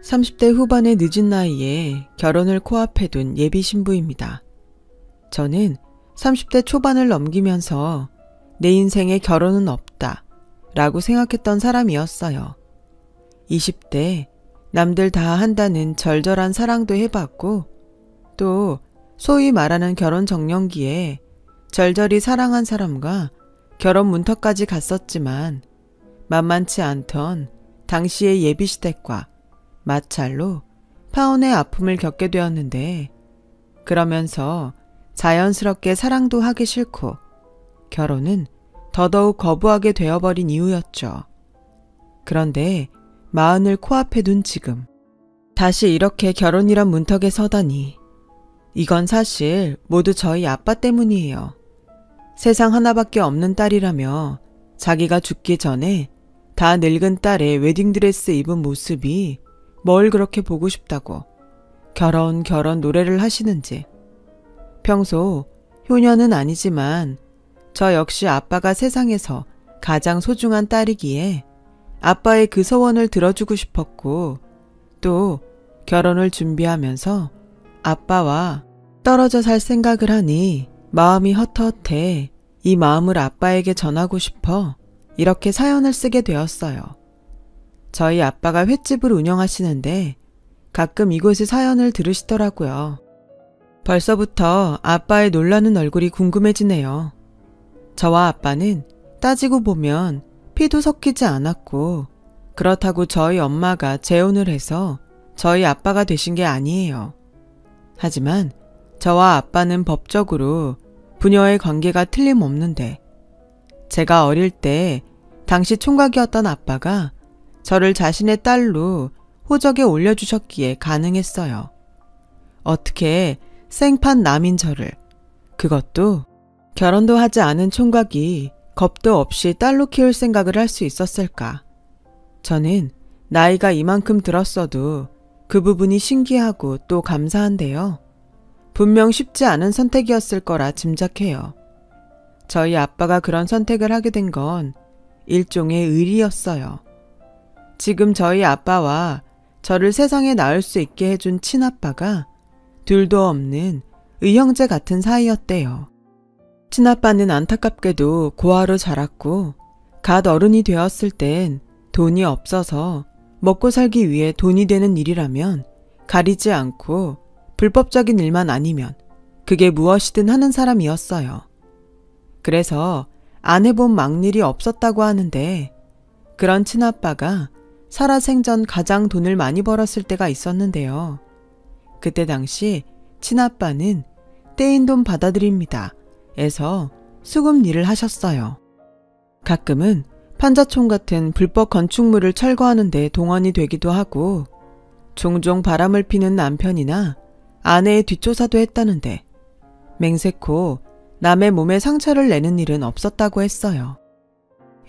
30대 후반의 늦은 나이에 결혼을 코앞에 둔 예비 신부입니다. 저는 30대 초반을 넘기면서 내 인생에 결혼은 없다 라고 생각했던 사람이었어요. 20대 남들 다 한다는 절절한 사랑도 해봤고 또 소위 말하는 결혼 정년기에 절절히 사랑한 사람과 결혼 문턱까지 갔었지만 만만치 않던 당시의 예비시댁과 마찰로 파혼의 아픔을 겪게 되었는데 그러면서 자연스럽게 사랑도 하기 싫고 결혼은 더더욱 거부하게 되어버린 이유였죠. 그런데 마흔을 코앞에 둔 지금 다시 이렇게 결혼이란 문턱에 서다니 이건 사실 모두 저희 아빠 때문이에요. 세상 하나밖에 없는 딸이라며 자기가 죽기 전에 다 늙은 딸의 웨딩드레스 입은 모습이 뭘 그렇게 보고 싶다고 결혼 노래를 하시는지. 평소 효녀는 아니지만 저 역시 아빠가 세상에서 가장 소중한 딸이기에 아빠의 그 소원을 들어주고 싶었고 또 결혼을 준비하면서 아빠와 떨어져 살 생각을 하니 마음이 헛헛해 이 마음을 아빠에게 전하고 싶어 이렇게 사연을 쓰게 되었어요. 저희 아빠가 횟집을 운영하시는데 가끔 이곳의 사연을 들으시더라고요. 벌써부터 아빠의 놀라는 얼굴이 궁금해지네요. 저와 아빠는 따지고 보면 피도 섞이지 않았고 그렇다고 저희 엄마가 재혼을 해서 저희 아빠가 되신 게 아니에요. 하지만 저와 아빠는 법적으로 부녀의 관계가 틀림없는데 제가 어릴 때 당시 총각이었던 아빠가 저를 자신의 딸로 호적에 올려주셨기에 가능했어요. 어떻게 생판 남인 저를, 그것도 결혼도 하지 않은 총각이 겁도 없이 딸로 키울 생각을 할 수 있었을까? 저는 나이가 이만큼 들었어도 그 부분이 신기하고 또 감사한데요. 분명 쉽지 않은 선택이었을 거라 짐작해요. 저희 아빠가 그런 선택을 하게 된 건 일종의 의리였어요. 지금 저희 아빠와 저를 세상에 낳을 수 있게 해준 친아빠가 둘도 없는 의형제 같은 사이였대요. 친아빠는 안타깝게도 고아로 자랐고 갓 어른이 되었을 땐 돈이 없어서 먹고 살기 위해 돈이 되는 일이라면 가리지 않고 불법적인 일만 아니면 그게 무엇이든 하는 사람이었어요. 그래서 안 해본 막일이 없었다고 하는데 그런 친아빠가 살아생전 가장 돈을 많이 벌었을 때가 있었는데요. 그때 당시 친아빠는 떼인 돈 받아드립니다. 에서 수금 일을 하셨어요. 가끔은 판자촌 같은 불법 건축물을 철거하는 데 동원이 되기도 하고 종종 바람을 피는 남편이나 아내의 뒷조사도 했다는데 맹세코 남의 몸에 상처를 내는 일은 없었다고 했어요.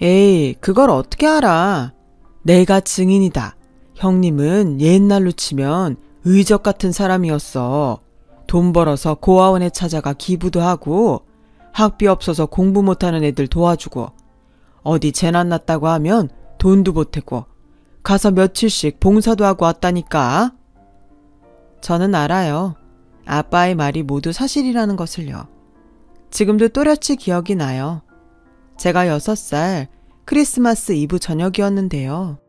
에이, 그걸 어떻게 알아? 내가 증인이다. 형님은 옛날로 치면 의적 같은 사람이었어. 돈 벌어서 고아원에 찾아가 기부도 하고 학비 없어서 공부 못하는 애들 도와주고 어디 재난 났다고 하면 돈도 보태고 가서 며칠씩 봉사도 하고 왔다니까. 저는 알아요. 아빠의 말이 모두 사실이라는 것을요. 지금도 또렷이 기억이 나요. 제가 6살 크리스마스 이브 저녁이었는데요.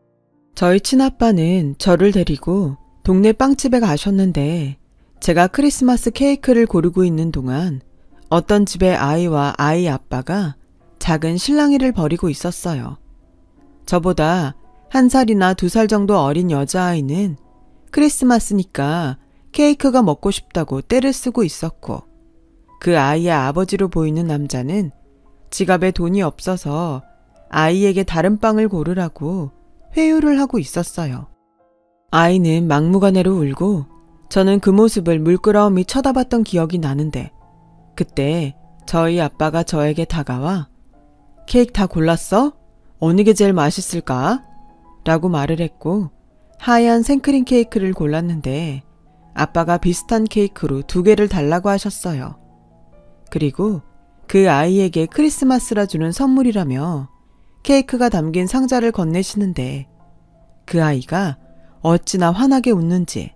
저희 친아빠는 저를 데리고 동네 빵집에 가셨는데 제가 크리스마스 케이크를 고르고 있는 동안 어떤 집의 아이와 아이 아빠가 작은 실랑이를 벌이고 있었어요. 저보다 1살이나 2살 정도 어린 여자아이는 크리스마스니까 케이크가 먹고 싶다고 떼를 쓰고 있었고 그 아이의 아버지로 보이는 남자는 지갑에 돈이 없어서 아이에게 다른 빵을 고르라고 회유를 하고 있었어요. 아이는 막무가내로 울고 저는 그 모습을 물끄러미 쳐다봤던 기억이 나는데 그때 저희 아빠가 저에게 다가와 케이크 다 골랐어? 어느 게 제일 맛있을까? 라고 말을 했고 하얀 생크림 케이크를 골랐는데 아빠가 비슷한 케이크로 2개를 달라고 하셨어요. 그리고 그 아이에게 크리스마스라 주는 선물이라며 케이크가 담긴 상자를 건네시는데 그 아이가 어찌나 환하게 웃는지.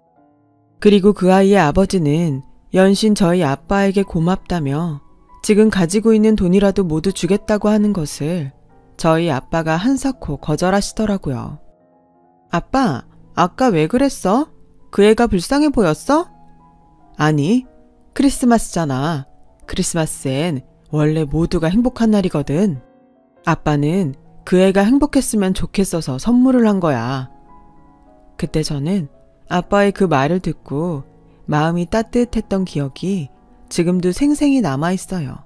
그리고 그 아이의 아버지는 연신 저희 아빠에게 고맙다며 지금 가지고 있는 돈이라도 모두 주겠다고 하는 것을 저희 아빠가 한사코 거절하시더라고요. 아빠, 아까 왜 그랬어? 그 애가 불쌍해 보였어? 아니, 크리스마스잖아. 크리스마스엔 원래 모두가 행복한 날이거든. 아빠는 그 애가 행복했으면 좋겠어서 선물을 한 거야. 그때 저는 아빠의 그 말을 듣고 마음이 따뜻했던 기억이 지금도 생생히 남아있어요.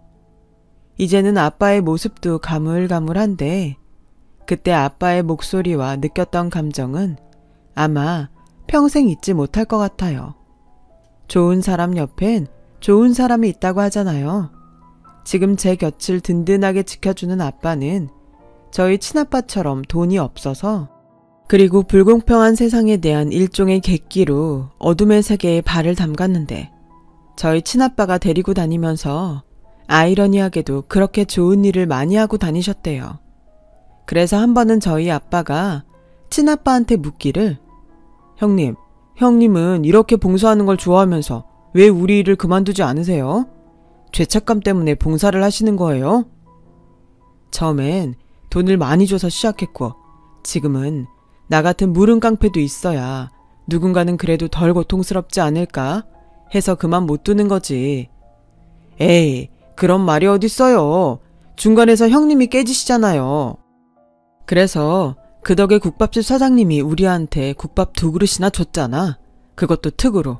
이제는 아빠의 모습도 가물가물한데 그때 아빠의 목소리와 느꼈던 감정은 아마 평생 잊지 못할 것 같아요. 좋은 사람 옆엔 좋은 사람이 있다고 하잖아요. 지금 제 곁을 든든하게 지켜주는 아빠는 저희 친아빠처럼 돈이 없어서 그리고 불공평한 세상에 대한 일종의 객기로 어둠의 세계에 발을 담갔는데 저희 친아빠가 데리고 다니면서 아이러니하게도 그렇게 좋은 일을 많이 하고 다니셨대요. 그래서 한 번은 저희 아빠가 친아빠한테 묻기를 형님은 이렇게 봉사하는 걸 좋아하면서 왜 우리 일을 그만두지 않으세요? 죄책감 때문에 봉사를 하시는 거예요? 처음엔 돈을 많이 줘서 시작했고 지금은 나 같은 무른 깡패도 있어야 누군가는 그래도 덜 고통스럽지 않을까 해서 그만 못 두는 거지. 에이, 그런 말이 어딨어요. 중간에서 형님이 깨지시잖아요. 그래서 그 덕에 국밥집 사장님이 우리한테 국밥 2그릇이나 줬잖아. 그것도 특으로.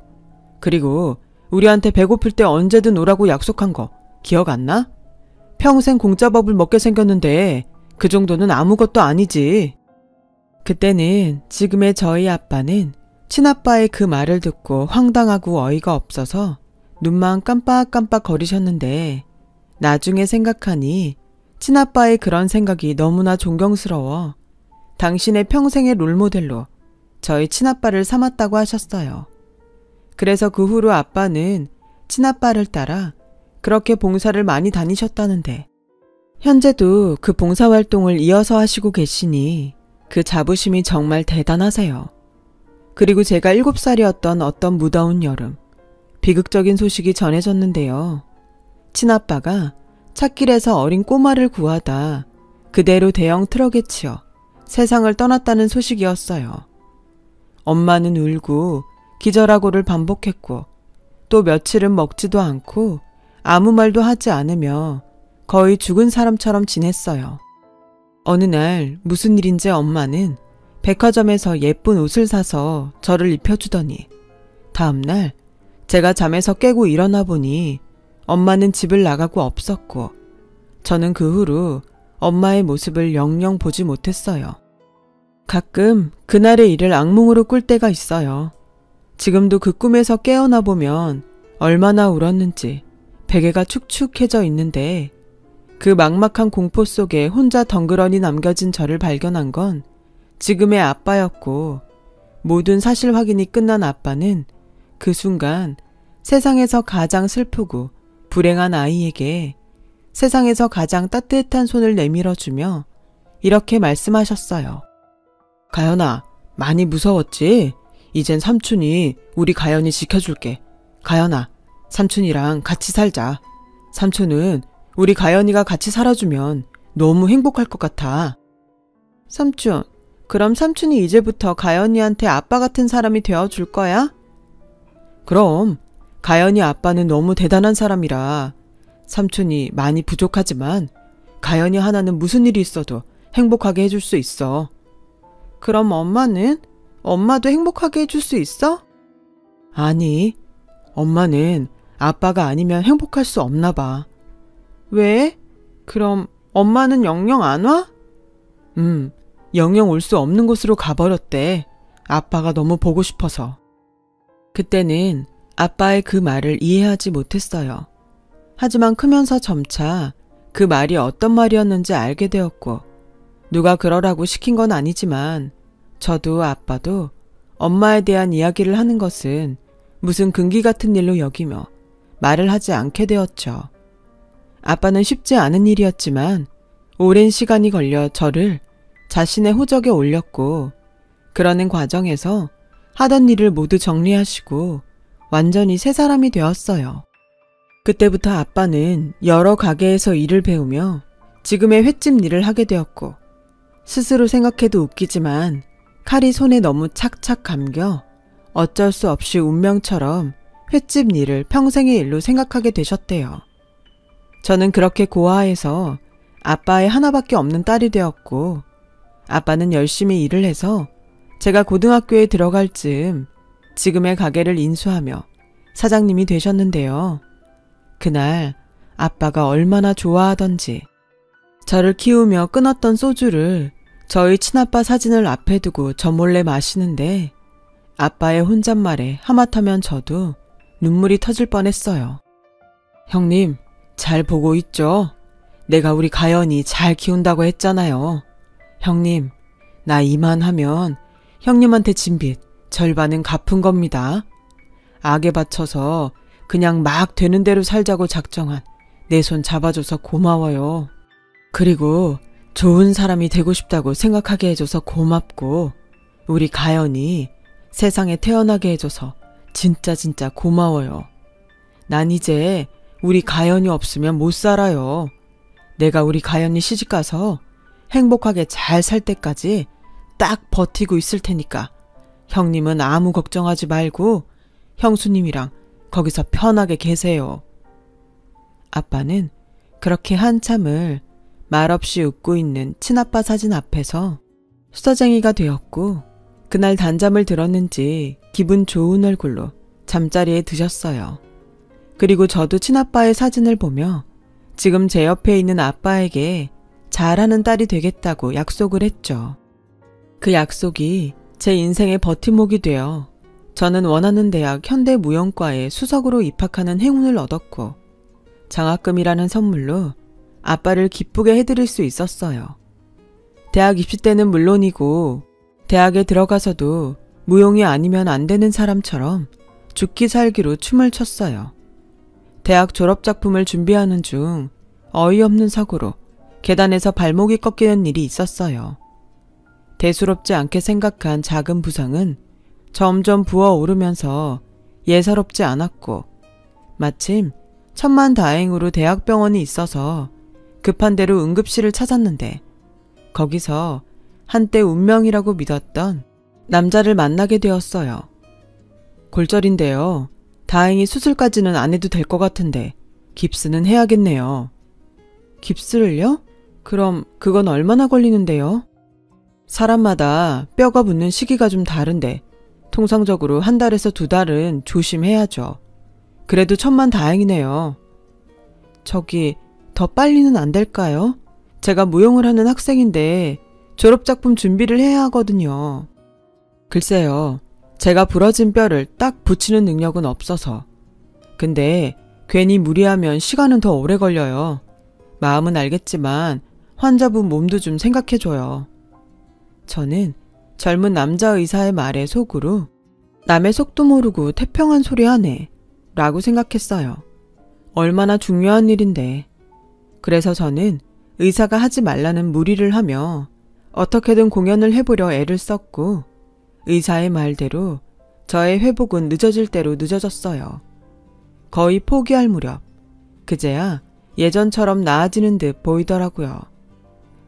그리고 우리한테 배고플 때 언제든 오라고 약속한 거 기억 안 나? 평생 공짜밥을 먹게 생겼는데 그 정도는 아무것도 아니지. 그때는 지금의 저희 아빠는 친아빠의 그 말을 듣고 황당하고 어이가 없어서 눈만 깜빡깜빡 거리셨는데 나중에 생각하니 친아빠의 그런 생각이 너무나 존경스러워 당신의 평생의 롤모델로 저희 친아빠를 삼았다고 하셨어요. 그래서 그 후로 아빠는 친아빠를 따라 그렇게 봉사를 많이 다니셨다는데 현재도 그 봉사활동을 이어서 하시고 계시니 그 자부심이 정말 대단하세요. 그리고 제가 7살이었던 어떤 무더운 여름 비극적인 소식이 전해졌는데요. 친아빠가 찻길에서 어린 꼬마를 구하다 그대로 대형 트럭에 치여 세상을 떠났다는 소식이었어요. 엄마는 울고 기절하고를 반복했고 또 며칠은 먹지도 않고 아무 말도 하지 않으며 거의 죽은 사람처럼 지냈어요. 어느 날 무슨 일인지 엄마는 백화점에서 예쁜 옷을 사서 저를 입혀주더니 다음날 제가 잠에서 깨고 일어나 보니 엄마는 집을 나가고 없었고 저는 그 후로 엄마의 모습을 영영 보지 못했어요. 가끔 그날의 일을 악몽으로 꿀 때가 있어요. 지금도 그 꿈에서 깨어나 보면 얼마나 울었는지 베개가 축축해져 있는데 그 막막한 공포 속에 혼자 덩그러니 남겨진 저를 발견한 건 지금의 아빠였고 모든 사실 확인이 끝난 아빠는 그 순간 세상에서 가장 슬프고 불행한 아이에게 세상에서 가장 따뜻한 손을 내밀어주며 이렇게 말씀하셨어요. 가연아, 많이 무서웠지? 이젠 삼촌이 우리 가연이 지켜줄게. 가연아, 삼촌이랑 같이 살자. 삼촌은 우리 가연이가 같이 살아주면 너무 행복할 것 같아. 삼촌, 그럼 삼촌이 이제부터 가연이한테 아빠 같은 사람이 되어줄 거야? 그럼 가연이 아빠는 너무 대단한 사람이라 삼촌이 많이 부족하지만 가연이 하나는 무슨 일이 있어도 행복하게 해줄 수 있어. 그럼 엄마는? 엄마도 행복하게 해줄 수 있어? 아니, 엄마는 아빠가 아니면 행복할 수 없나 봐. 왜? 그럼 엄마는 영영 안 와? 영영 올 수 없는 곳으로 가버렸대. 아빠가 너무 보고 싶어서. 그때는 아빠의 그 말을 이해하지 못했어요. 하지만 크면서 점차 그 말이 어떤 말이었는지 알게 되었고 누가 그러라고 시킨 건 아니지만 저도 아빠도 엄마에 대한 이야기를 하는 것은 무슨 금기 같은 일로 여기며 말을 하지 않게 되었죠. 아빠는 쉽지 않은 일이었지만 오랜 시간이 걸려 저를 자신의 호적에 올렸고 그러는 과정에서 하던 일을 모두 정리하시고 완전히 새 사람이 되었어요. 그때부터 아빠는 여러 가게에서 일을 배우며 지금의 횟집 일을 하게 되었고, 스스로 생각해도 웃기지만 칼이 손에 너무 착착 감겨 어쩔 수 없이 운명처럼 횟집 일을 평생의 일로 생각하게 되셨대요. 저는 그렇게 고아해서 아빠의 하나밖에 없는 딸이 되었고, 아빠는 열심히 일을 해서 제가 고등학교에 들어갈 즈음 지금의 가게를 인수하며 사장님이 되셨는데요. 그날 아빠가 얼마나 좋아하던지 저를 키우며 끊었던 소주를 저희 친아빠 사진을 앞에 두고 저 몰래 마시는데 아빠의 혼잣말에 하마터면 저도 눈물이 터질 뻔했어요. 형님, 잘 보고 있죠? 내가 우리 가연이 잘 키운다고 했잖아요. 형님, 나 이만하면 형님한테 진 빚 절반은 갚은 겁니다. 악에 바쳐서 그냥 막 되는 대로 살자고 작정한 내 손 잡아줘서 고마워요. 그리고 좋은 사람이 되고 싶다고 생각하게 해줘서 고맙고, 우리 가연이 세상에 태어나게 해줘서 진짜 고마워요. 난 이제 우리 가연이 없으면 못 살아요. 내가 우리 가연이 시집가서 행복하게 잘 살 때까지 딱 버티고 있을 테니까 형님은 아무 걱정하지 말고 형수님이랑 거기서 편하게 계세요. 아빠는 그렇게 한참을 말없이 웃고 있는 친아빠 사진 앞에서 수다쟁이가 되었고, 그날 단잠을 들었는지 기분 좋은 얼굴로 잠자리에 드셨어요. 그리고 저도 친아빠의 사진을 보며 지금 제 옆에 있는 아빠에게 잘하는 딸이 되겠다고 약속을 했죠. 그 약속이 제 인생의 버팀목이 되어 저는 원하는 대학 현대무용과에 수석으로 입학하는 행운을 얻었고, 장학금이라는 선물로 아빠를 기쁘게 해드릴 수 있었어요. 대학 입시 때는 물론이고 대학에 들어가서도 무용이 아니면 안 되는 사람처럼 죽기 살기로 춤을 췄어요. 대학 졸업작품을 준비하는 중 어이없는 사고로 계단에서 발목이 꺾이는 일이 있었어요. 대수롭지 않게 생각한 작은 부상은 점점 부어오르면서 예사롭지 않았고, 마침 천만다행으로 대학병원이 있어서 급한 대로 응급실을 찾았는데, 거기서 한때 운명이라고 믿었던 남자를 만나게 되었어요. 골절인데요. 다행히 수술까지는 안 해도 될 것 같은데 깁스는 해야겠네요. 깁스를요? 그럼 그건 얼마나 걸리는데요? 사람마다 뼈가 붙는 시기가 좀 다른데 통상적으로 1달에서 2달은 조심해야죠. 그래도 천만다행이네요. 저기 더 빨리는 안 될까요? 제가 무용을 하는 학생인데 졸업작품 준비를 해야 하거든요. 글쎄요. 제가 부러진 뼈를 딱 붙이는 능력은 없어서. 근데 괜히 무리하면 시간은 더 오래 걸려요. 마음은 알겠지만 환자분 몸도 좀 생각해줘요. 저는 젊은 남자 의사의 말에 속으로 남의 속도 모르고 태평한 소리 하네 라고 생각했어요. 얼마나 중요한 일인데. 그래서 저는 의사가 하지 말라는 무리를 하며 어떻게든 공연을 해보려 애를 썼고, 의사의 말대로 저의 회복은 늦어질 대로 늦어졌어요. 거의 포기할 무렵 그제야 예전처럼 나아지는 듯 보이더라고요.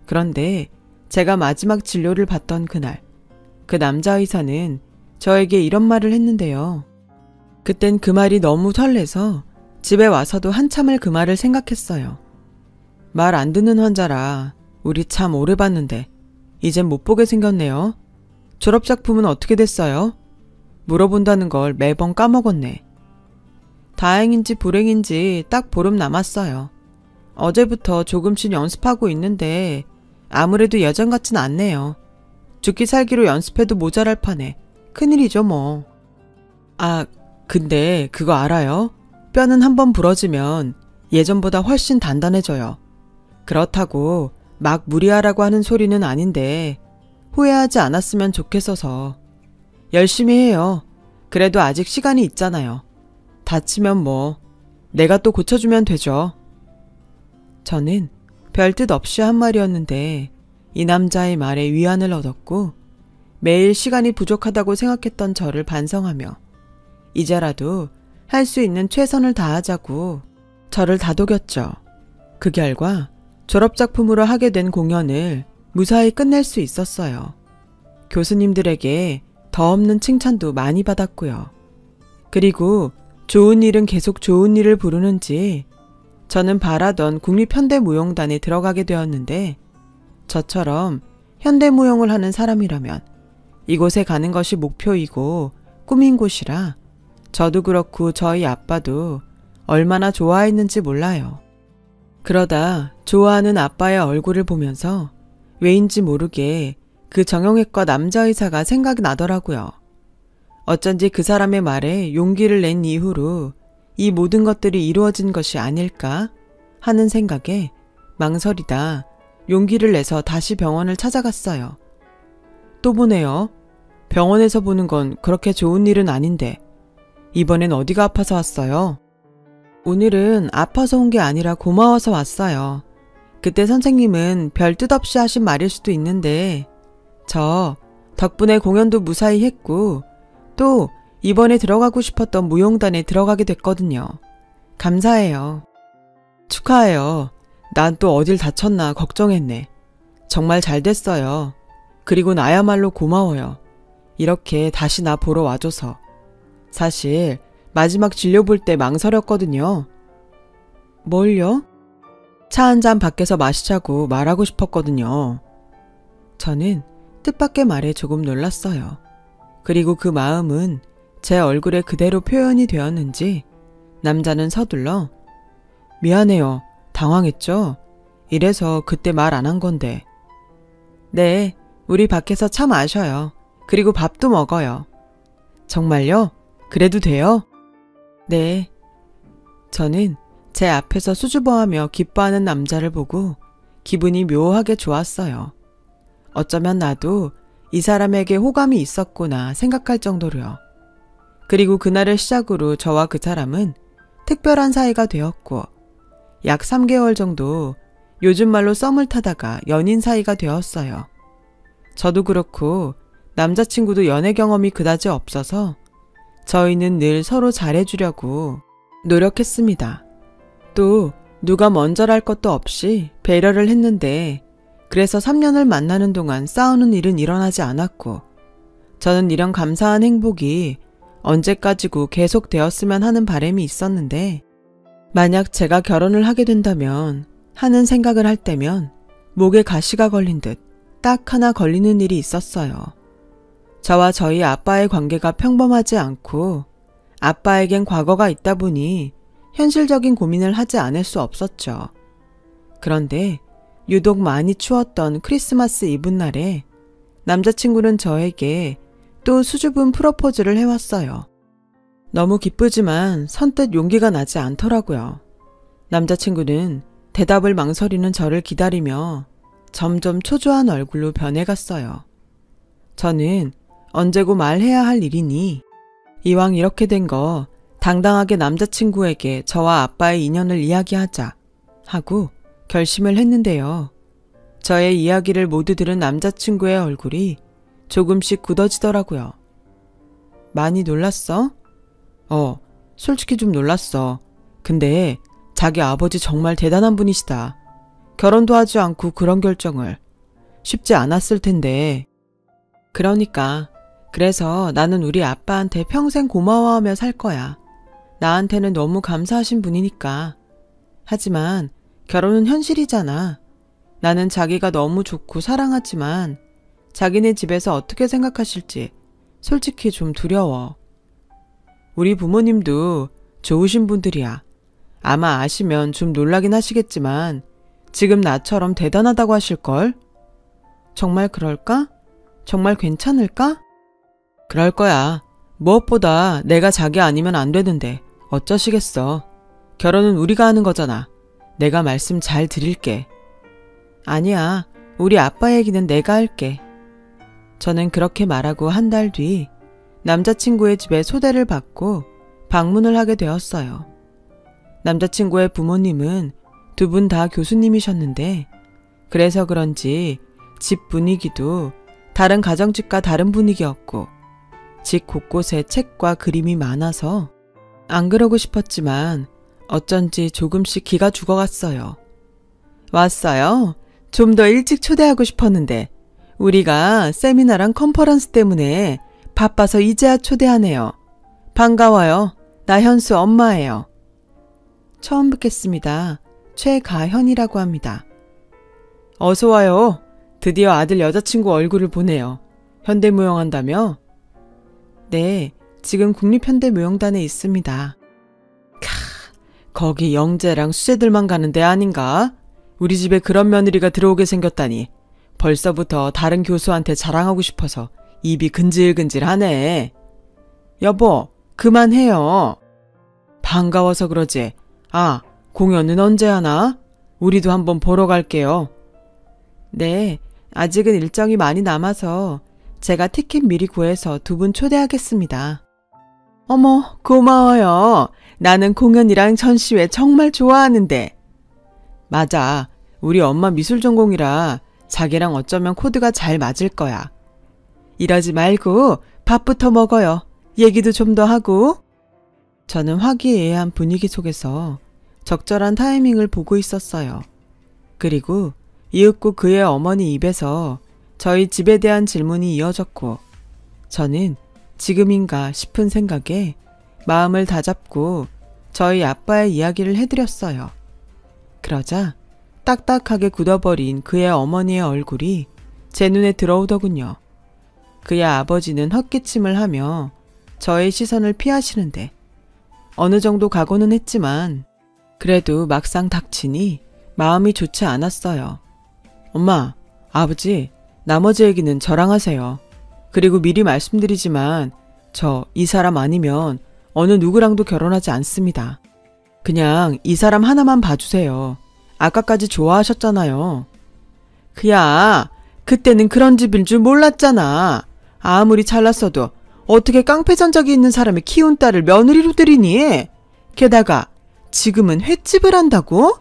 그런데 제가 마지막 진료를 받던 그날, 그 남자 의사는 저에게 이런 말을 했는데요. 그땐 그 말이 너무 설레서 집에 와서도 한참을 그 말을 생각했어요. 말 안 듣는 환자라 우리 참 오래 봤는데 이젠 못 보게 생겼네요. 졸업작품은 어떻게 됐어요? 물어본다는 걸 매번 까먹었네. 다행인지 불행인지 딱 보름 남았어요. 어제부터 조금씩 연습하고 있는데 아무래도 예전 같진 않네요. 죽기 살기로 연습해도 모자랄 판에 큰일이죠 뭐. 아, 근데 그거 알아요? 뼈는 한번 부러지면 예전보다 훨씬 단단해져요. 그렇다고 막 무리하라고 하는 소리는 아닌데 후회하지 않았으면 좋겠어서. 열심히 해요. 그래도 아직 시간이 있잖아요. 다치면 뭐 내가 또 고쳐주면 되죠. 저는 별뜻 없이 한 말이었는데 이 남자의 말에 위안을 얻었고, 매일 시간이 부족하다고 생각했던 저를 반성하며 이제라도 할 수 있는 최선을 다하자고 저를 다독였죠. 그 결과 졸업작품으로 하게 된 공연을 무사히 끝낼 수 있었어요. 교수님들에게 더 없는 칭찬도 많이 받았고요. 그리고 좋은 일은 계속 좋은 일을 부르는지 저는 바라던 국립현대무용단에 들어가게 되었는데 저처럼 현대무용을 하는 사람이라면 이곳에 가는 것이 목표이고 꿈인 곳이라 저도 그렇고 저희 아빠도 얼마나 좋아했는지 몰라요. 그러다 좋아하는 아빠의 얼굴을 보면서 왜인지 모르게 그 정형외과 남자의사가 생각이 나더라고요. 어쩐지 그 사람의 말에 용기를 낸 이후로 이 모든 것들이 이루어진 것이 아닐까 하는 생각에 망설이다 용기를 내서 다시 병원을 찾아갔어요. 또 보네요. 병원에서 보는 건 그렇게 좋은 일은 아닌데 이번엔 어디가 아파서 왔어요? 오늘은 아파서 온 게 아니라 고마워서 왔어요. 그때 선생님은 별 뜻 없이 하신 말일 수도 있는데 저 덕분에 공연도 무사히 했고 또 이번에 들어가고 싶었던 무용단에 들어가게 됐거든요. 감사해요. 축하해요. 난 또 어딜 다쳤나 걱정했네. 정말 잘 됐어요. 그리고 나야말로 고마워요. 이렇게 다시 나 보러 와줘서. 사실 마지막 진료 볼 때 망설였거든요. 뭘요? 차 한 잔 밖에서 마시자고 말하고 싶었거든요. 저는 뜻밖의 말에 조금 놀랐어요. 그리고 그 마음은 제 얼굴에 그대로 표현이 되었는지 남자는 서둘러 미안해요. 당황했죠? 이래서 그때 말 안 한 건데. 네, 우리 밖에서 차 마셔요. 그리고 밥도 먹어요. 정말요? 그래도 돼요? 네. 저는 제 앞에서 수줍어하며 기뻐하는 남자를 보고 기분이 묘하게 좋았어요. 어쩌면 나도 이 사람에게 호감이 있었구나 생각할 정도로요. 그리고 그날을 시작으로 저와 그 사람은 특별한 사이가 되었고 약 3개월 정도 요즘 말로 썸을 타다가 연인 사이가 되었어요. 저도 그렇고 남자친구도 연애 경험이 그다지 없어서 저희는 늘 서로 잘해주려고 노력했습니다. 또 누가 먼저랄 것도 없이 배려를 했는데 그래서 3년을 만나는 동안 싸우는 일은 일어나지 않았고 저는 이런 감사한 행복이 언제까지고 계속되었으면 하는 바람이 있었는데 만약 제가 결혼을 하게 된다면 하는 생각을 할 때면 목에 가시가 걸린 듯 딱 하나 걸리는 일이 있었어요. 저와 저희 아빠의 관계가 평범하지 않고 아빠에겐 과거가 있다 보니 현실적인 고민을 하지 않을 수 없었죠. 그런데 유독 많이 추웠던 크리스마스 이브날에 남자친구는 저에게 또 수줍은 프로포즈를 해왔어요. 너무 기쁘지만 선뜻 용기가 나지 않더라고요. 남자친구는 대답을 망설이는 저를 기다리며 점점 초조한 얼굴로 변해갔어요. 저는 언제고 말해야 할 일이니 이왕 이렇게 된 거 당당하게 남자친구에게 저와 아빠의 인연을 이야기하자 하고 결심을 했는데요. 저의 이야기를 모두 들은 남자친구의 얼굴이 조금씩 굳어지더라고요. 많이 놀랐어? 솔직히 좀 놀랐어. 근데 자기 아버지 정말 대단한 분이시다. 결혼도 하지 않고 그런 결정을. 쉽지 않았을 텐데. 그러니까. 그래서 나는 우리 아빠한테 평생 고마워하며 살 거야. 나한테는 너무 감사하신 분이니까. 하지만 결혼은 현실이잖아. 나는 자기가 너무 좋고 사랑하지만 자기네 집에서 어떻게 생각하실지 솔직히 좀 두려워. 우리 부모님도 좋으신 분들이야. 아마 아시면 좀 놀라긴 하시겠지만 지금 나처럼 대단하다고 하실걸? 정말 그럴까? 정말 괜찮을까? 그럴 거야. 무엇보다 내가 자기 아니면 안 되는데 어쩌시겠어. 결혼은 우리가 하는 거잖아. 내가 말씀 잘 드릴게. 아니야. 우리 아빠 얘기는 내가 할게. 저는 그렇게 말하고 한 달 뒤 남자친구의 집에 초대를 받고 방문을 하게 되었어요. 남자친구의 부모님은 두 분 다 교수님이셨는데 그래서 그런지 집 분위기도 다른 가정집과 다른 분위기였고 집 곳곳에 책과 그림이 많아서 안 그러고 싶었지만 어쩐지 조금씩 기가 죽어갔어요. 왔어요? 좀 더 일찍 초대하고 싶었는데 우리가 세미나랑 컨퍼런스 때문에 바빠서 이제야 초대하네요. 반가워요. 나 현수 엄마예요. 처음 뵙겠습니다. 최가현이라고 합니다. 어서 와요. 드디어 아들 여자친구 얼굴을 보네요. 현대무용한다며? 네, 지금 국립현대무용단에 있습니다. 거기 영재랑 수재들만 가는 데 아닌가? 우리 집에 그런 며느리가 들어오게 생겼다니 벌써부터 다른 교수한테 자랑하고 싶어서 입이 근질근질하네. 여보, 그만해요. 반가워서 그러지. 아, 공연은 언제 하나? 우리도 한번 보러 갈게요. 네, 아직은 일정이 많이 남아서 제가 티켓 미리 구해서 두 분 초대하겠습니다. 어머, 고마워요. 나는 공연이랑 전시회 정말 좋아하는데. 맞아. 우리 엄마 미술 전공이라 자기랑 어쩌면 코드가 잘 맞을 거야. 이러지 말고 밥부터 먹어요. 얘기도 좀 더 하고. 저는 화기애애한 분위기 속에서 적절한 타이밍을 보고 있었어요. 그리고 이윽고 그의 어머니 입에서 저희 집에 대한 질문이 이어졌고 저는 지금인가 싶은 생각에 마음을 다잡고 저희 아빠의 이야기를 해드렸어요. 그러자 딱딱하게 굳어버린 그의 어머니의 얼굴이 제 눈에 들어오더군요. 그의 아버지는 헛기침을 하며 저의 시선을 피하시는데 어느 정도 각오는 했지만 그래도 막상 닥치니 마음이 좋지 않았어요. 엄마, 아버지, 나머지 얘기는 저랑 하세요. 그리고 미리 말씀드리지만 저 이 사람 아니면 어느 누구랑도 결혼하지 않습니다. 그냥 이 사람 하나만 봐주세요. 아까까지 좋아하셨잖아요. 그야, 그때는 그런 집인 줄 몰랐잖아. 아무리 잘났어도 어떻게 깡패 전적이 있는 사람이 키운 딸을 며느리로 들이니? 게다가 지금은 횟집을 한다고?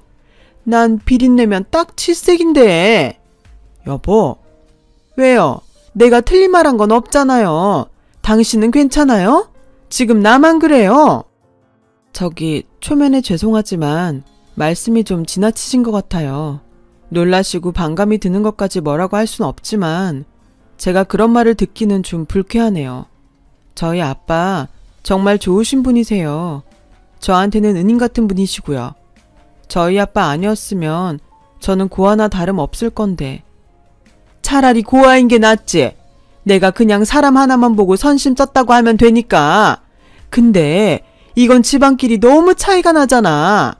난 비린내면 딱 칠색인데. 여보, 왜요? 내가 틀린 말 한 건 없잖아요. 당신은 괜찮아요? 지금 나만 그래요? 저기 초면에 죄송하지만 말씀이 좀 지나치신 것 같아요. 놀라시고 반감이 드는 것까지 뭐라고 할 순 없지만 제가 그런 말을 듣기는 좀 불쾌하네요. 저희 아빠 정말 좋으신 분이세요. 저한테는 은인 같은 분이시고요. 저희 아빠 아니었으면 저는 고아나 다름 없을 건데. 차라리 고아인 게 낫지. 내가 그냥 사람 하나만 보고 선심 썼다고 하면 되니까. 근데 이건 집안끼리 너무 차이가 나잖아.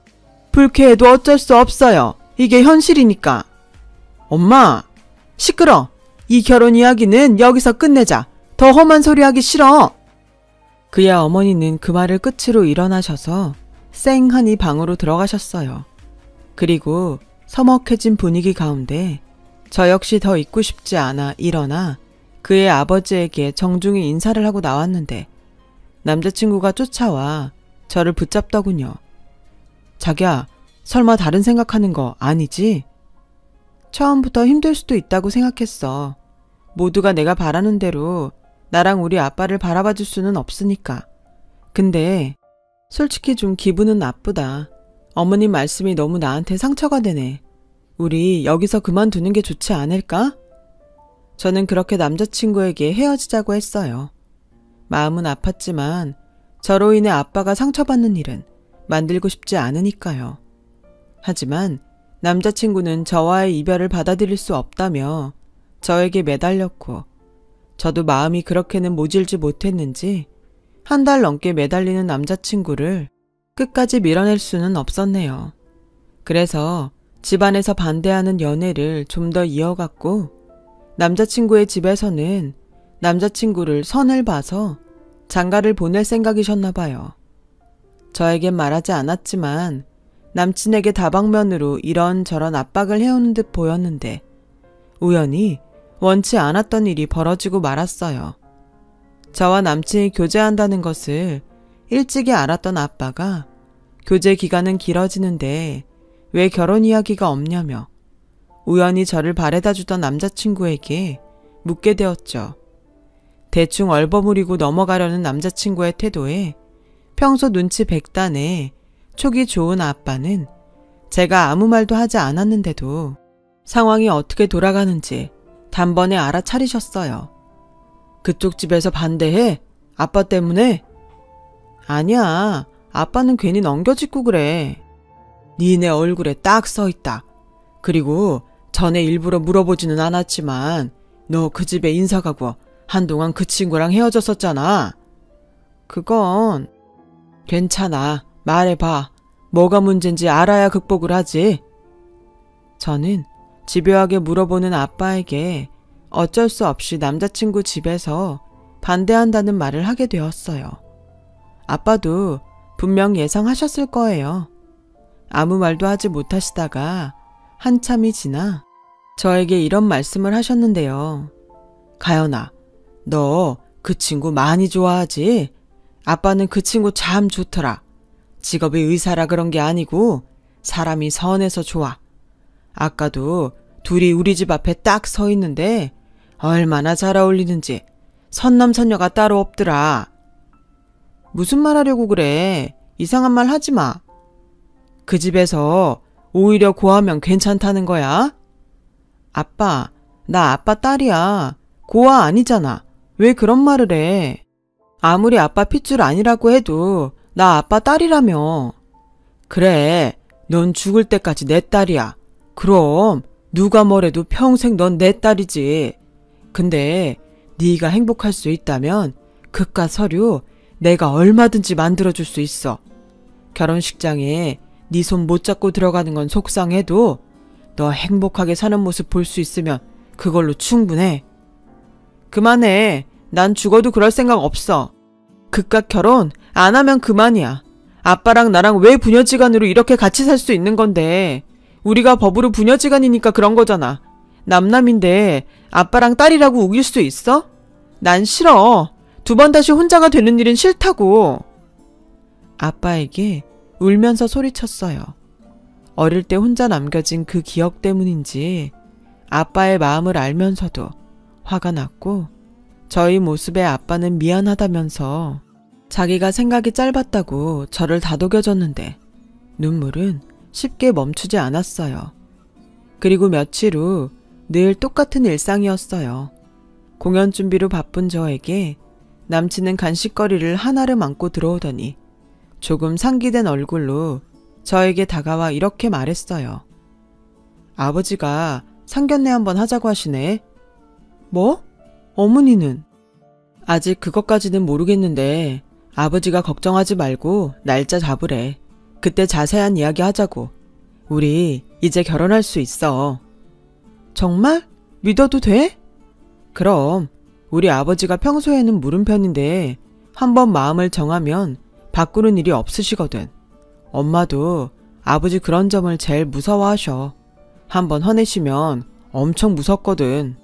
불쾌해도 어쩔 수 없어요. 이게 현실이니까. 엄마, 시끄러. 이 결혼 이야기는 여기서 끝내자. 더 험한 소리 하기 싫어. 그의 어머니는 그 말을 끝으로 일어나셔서 쌩하니 방으로 들어가셨어요. 그리고 서먹해진 분위기 가운데 저 역시 더 있고 싶지 않아 일어나 그의 아버지에게 정중히 인사를 하고 나왔는데 남자친구가 쫓아와 저를 붙잡더군요. 자기야, 설마 다른 생각하는 거 아니지? 처음부터 힘들 수도 있다고 생각했어. 모두가 내가 바라는 대로 나랑 우리 아빠를 바라봐 줄 수는 없으니까. 근데 솔직히 좀 기분은 나쁘다. 어머님 말씀이 너무 나한테 상처가 되네. 우리 여기서 그만두는 게 좋지 않을까? 저는 그렇게 남자친구에게 헤어지자고 했어요. 마음은 아팠지만 저로 인해 아빠가 상처받는 일은 만들고 싶지 않으니까요. 하지만 남자친구는 저와의 이별을 받아들일 수 없다며 저에게 매달렸고 저도 마음이 그렇게는 모질지 못했는지 한 달 넘게 매달리는 남자친구를 끝까지 밀어낼 수는 없었네요. 그래서 집안에서 반대하는 연애를 좀 더 이어갔고 남자친구의 집에서는 남자친구를 선을 봐서 장가를 보낼 생각이셨나 봐요. 저에겐 말하지 않았지만 남친에게 다방면으로 이런저런 압박을 해오는 듯 보였는데 우연히 원치 않았던 일이 벌어지고 말았어요. 저와 남친이 교제한다는 것을 일찍이 알았던 아빠가 교제 기간은 길어지는데 왜 결혼 이야기가 없냐며 우연히 저를 바래다 주던 남자친구에게 묻게 되었죠. 대충 얼버무리고 넘어가려는 남자친구의 태도에 평소 눈치 백단에 촉이 좋은 아빠는 제가 아무 말도 하지 않았는데도 상황이 어떻게 돌아가는지 단번에 알아차리셨어요. 그쪽 집에서 반대해? 아빠 때문에? 아니야. 아빠는 괜히 넘겨짚고 그래. 니네 얼굴에 딱 써있다. 그리고 전에 일부러 물어보지는 않았지만 너 그 집에 인사 가고 한동안 그 친구랑 헤어졌었잖아. 그건 괜찮아. 말해봐. 뭐가 문제인지 알아야 극복을 하지. 저는 집요하게 물어보는 아빠에게 어쩔 수 없이 남자친구 집에서 반대한다는 말을 하게 되었어요. 아빠도 분명 예상하셨을 거예요. 아무 말도 하지 못하시다가 한참이 지나 저에게 이런 말씀을 하셨는데요. 가연아, 너 그 친구 많이 좋아하지? 아빠는 그 친구 참 좋더라. 직업이 의사라 그런 게 아니고 사람이 선해서 좋아. 아까도 둘이 우리 집 앞에 딱 서 있는데 얼마나 잘 어울리는지 선남선녀가 따로 없더라. 무슨 말 하려고 그래? 이상한 말 하지 마. 그 집에서 오히려 고하면 괜찮다는 거야? 아빠, 나 아빠 딸이야. 고아 아니잖아. 왜 그런 말을 해? 아무리 아빠 핏줄 아니라고 해도 나 아빠 딸이라며. 그래, 넌 죽을 때까지 내 딸이야. 그럼 누가 뭐래도 평생 넌 내 딸이지. 근데 네가 행복할 수 있다면 그깟 서류 내가 얼마든지 만들어줄 수 있어. 결혼식장에 네 손 못 잡고 들어가는 건 속상해도 너 행복하게 사는 모습 볼 수 있으면 그걸로 충분해. 그만해. 난 죽어도 그럴 생각 없어. 그깟 결혼 안 하면 그만이야. 아빠랑 나랑 왜 부녀지간으로 이렇게 같이 살 수 있는 건데. 우리가 법으로 부녀지간이니까 그런 거잖아. 남남인데 아빠랑 딸이라고 우길 수 있어? 난 싫어. 두 번 다시 혼자가 되는 일은 싫다고. 아빠에게 울면서 소리쳤어요. 어릴 때 혼자 남겨진 그 기억 때문인지 아빠의 마음을 알면서도 화가 났고 저희 모습에 아빠는 미안하다면서 자기가 생각이 짧았다고 저를 다독여줬는데 눈물은 쉽게 멈추지 않았어요. 그리고 며칠 후 늘 똑같은 일상이었어요. 공연 준비로 바쁜 저에게 남친은 간식거리를 하나를 안고 들어오더니 조금 상기된 얼굴로 저에게 다가와 이렇게 말했어요. 아버지가 상견례 한번 하자고 하시네. 뭐? 어머니는? 아직 그것까지는 모르겠는데 아버지가 걱정하지 말고 날짜 잡으래. 그때 자세한 이야기 하자고. 우리 이제 결혼할 수 있어. 정말? 믿어도 돼? 그럼 우리 아버지가 평소에는 물은 편인데 한번 마음을 정하면 바꾸는 일이 없으시거든. 엄마도 아버지 그런 점을 제일 무서워하셔. 한번 화내시면 엄청 무섭거든.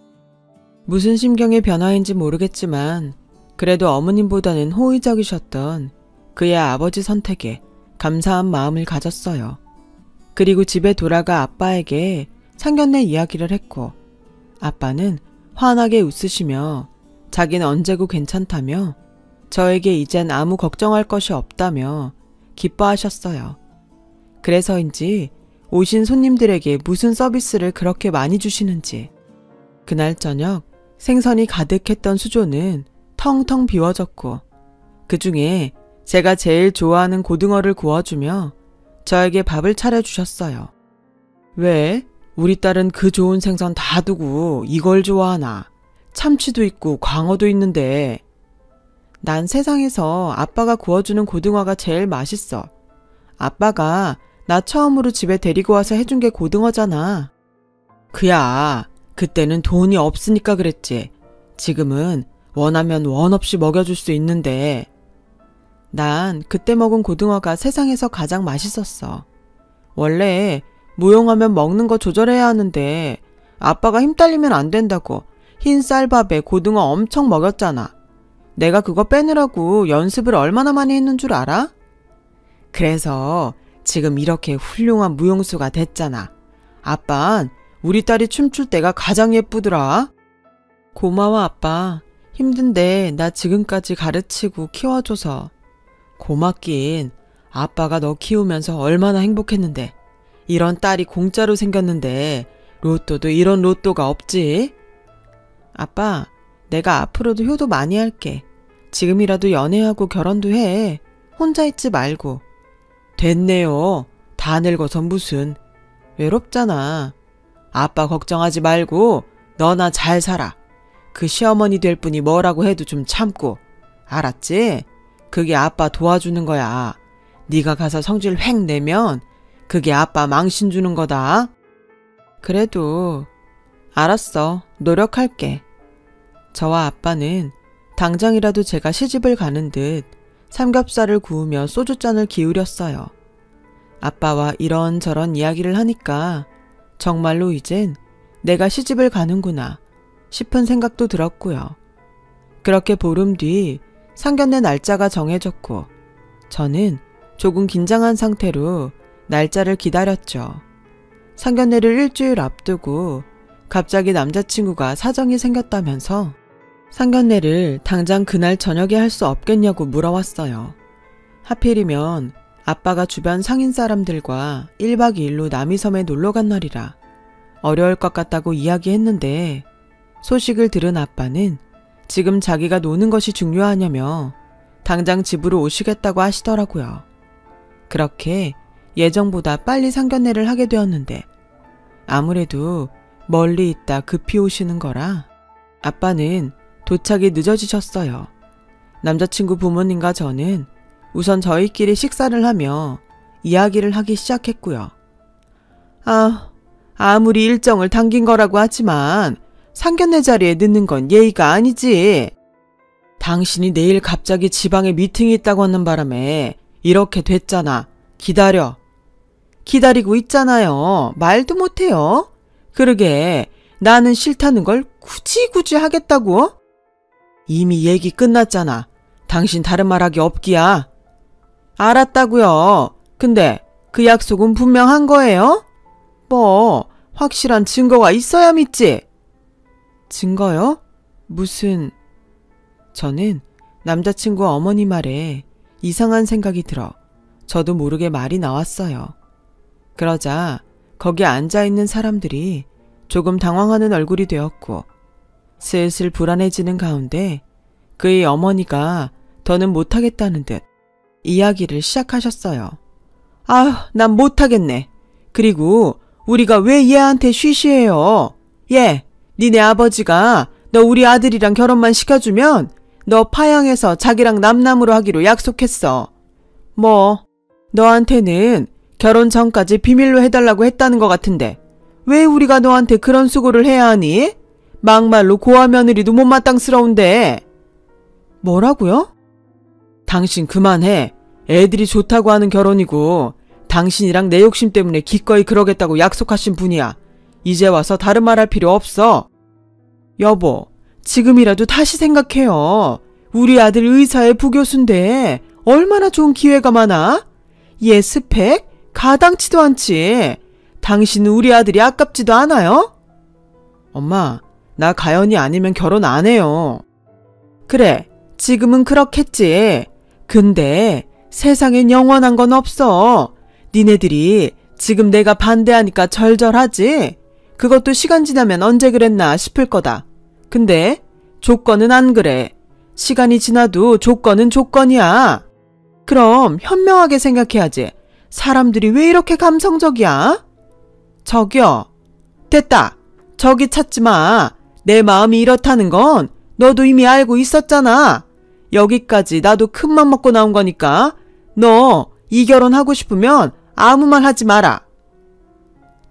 무슨 심경의 변화인지 모르겠지만 그래도 어머님보다는 호의적이셨던 그의 아버지 선택에 감사한 마음을 가졌어요. 그리고 집에 돌아가 아빠에게 상견례 이야기를 했고 아빠는 환하게 웃으시며 자기는 언제고 괜찮다며 저에게 이젠 아무 걱정할 것이 없다며 기뻐하셨어요. 그래서인지 오신 손님들에게 무슨 서비스를 그렇게 많이 주시는지 그날 저녁 생선이 가득했던 수조는 텅텅 비워졌고 그 중에 제가 제일 좋아하는 고등어를 구워주며 저에게 밥을 차려주셨어요. 왜? 우리 딸은 그 좋은 생선 다 두고 이걸 좋아하나? 참치도 있고 광어도 있는데. 난 세상에서 아빠가 구워주는 고등어가 제일 맛있어. 아빠가 나 처음으로 집에 데리고 와서 해준 게 고등어잖아. 그야, 그때는 돈이 없으니까 그랬지. 지금은 원하면 원 없이 먹여줄 수 있는데. 난 그때 먹은 고등어가 세상에서 가장 맛있었어. 원래 무용하면 먹는 거 조절해야 하는데 아빠가 힘 딸리면 안 된다고 흰 쌀밥에 고등어 엄청 먹였잖아. 내가 그거 빼느라고 연습을 얼마나 많이 했는 줄 알아? 그래서 지금 이렇게 훌륭한 무용수가 됐잖아. 아빤 우리 딸이 춤출 때가 가장 예쁘더라. 고마워, 아빠. 힘든데 나 지금까지 가르치고 키워줘서. 고맙긴. 아빠가 너 키우면서 얼마나 행복했는데. 이런 딸이 공짜로 생겼는데 로또도 이런 로또가 없지. 아빠, 내가 앞으로도 효도 많이 할게. 지금이라도 연애하고 결혼도 해. 혼자 있지 말고. 됐네요. 다 늙어서 무슨. 외롭잖아. 아빠 걱정하지 말고 너나 잘 살아. 그 시어머니 될 분이 뭐라고 해도 좀 참고. 알았지? 그게 아빠 도와주는 거야. 네가 가서 성질 획 내면 그게 아빠 망신 주는 거다. 그래도 알았어. 노력할게. 저와 아빠는 당장이라도 제가 시집을 가는 듯 삼겹살을 구우며 소주잔을 기울였어요. 아빠와 이런저런 이야기를 하니까 정말로 이젠 내가 시집을 가는구나 싶은 생각도 들었고요. 그렇게 보름 뒤 상견례 날짜가 정해졌고 저는 조금 긴장한 상태로 날짜를 기다렸죠. 상견례를 일주일 앞두고 갑자기 남자친구가 사정이 생겼다면서 상견례를 당장 그날 저녁에 할 수 없겠냐고 물어왔어요. 하필이면 아빠가 주변 상인 사람들과 1박 2일로 남이섬에 놀러간 날이라 어려울 것 같다고 이야기했는데 소식을 들은 아빠는 지금 자기가 노는 것이 중요하냐며 당장 집으로 오시겠다고 하시더라고요. 그렇게 예정보다 빨리 상견례를 하게 되었는데 아무래도 멀리 있다 급히 오시는 거라 아빠는 도착이 늦어지셨어요. 남자친구 부모님과 저는 우선 저희끼리 식사를 하며 이야기를 하기 시작했고요. 아무리 일정을 당긴 거라고 하지만 상견례 자리에 늦는 건 예의가 아니지. 당신이 내일 갑자기 지방에 미팅이 있다고 하는 바람에 이렇게 됐잖아. 기다려. 기다리고 있잖아요. 말도 못해요. 그러게 나는 싫다는 걸 굳이 하겠다고? 이미 얘기 끝났잖아. 당신 다른 말하기 없기야. 알았다고요. 근데 그 약속은 분명한 거예요? 뭐 확실한 증거가 있어야 믿지. 증거요? 무슨... 저는 남자친구 어머니 말에 이상한 생각이 들어 저도 모르게 말이 나왔어요. 그러자 거기 앉아있는 사람들이 조금 당황하는 얼굴이 되었고 슬슬 불안해지는 가운데 그의 어머니가 더는 못하겠다는 듯 이야기를 시작하셨어요. 난 못하겠네. 그리고 우리가 왜 얘한테 쉬쉬해요? 얘, 니네 아버지가 너 우리 아들이랑 결혼만 시켜주면 너 파양해서 자기랑 남남으로 하기로 약속했어. 뭐 너한테는 결혼 전까지 비밀로 해달라고 했다는 것 같은데 왜 우리가 너한테 그런 수고를 해야 하니? 막말로 고아 며느리도 못마땅스러운데. 뭐라고요? 당신 그만해. 애들이 좋다고 하는 결혼이고 당신이랑 내 욕심 때문에 기꺼이 그러겠다고 약속하신 분이야. 이제 와서 다른 말 할 필요 없어. 여보, 지금이라도 다시 생각해요. 우리 아들 의사의 부교수인데 얼마나 좋은 기회가 많아? 얘 스펙 가당치도 않지. 당신은 우리 아들이 아깝지도 않아요? 엄마, 나 가연이 아니면 결혼 안 해요. 그래, 지금은 그렇겠지. 근데 세상엔 영원한 건 없어. 니네들이 지금 내가 반대하니까 절절하지? 그것도 시간 지나면 언제 그랬나 싶을 거다. 근데 조건은 안 그래. 시간이 지나도 조건은 조건이야. 그럼 현명하게 생각해야지. 사람들이 왜 이렇게 감성적이야? 저기요. 됐다. 저기 찾지 마. 내 마음이 이렇다는 건 너도 이미 알고 있었잖아. 여기까지 나도 큰맘 먹고 나온 거니까 너 이 결혼 하고 싶으면 아무 말 하지 마라.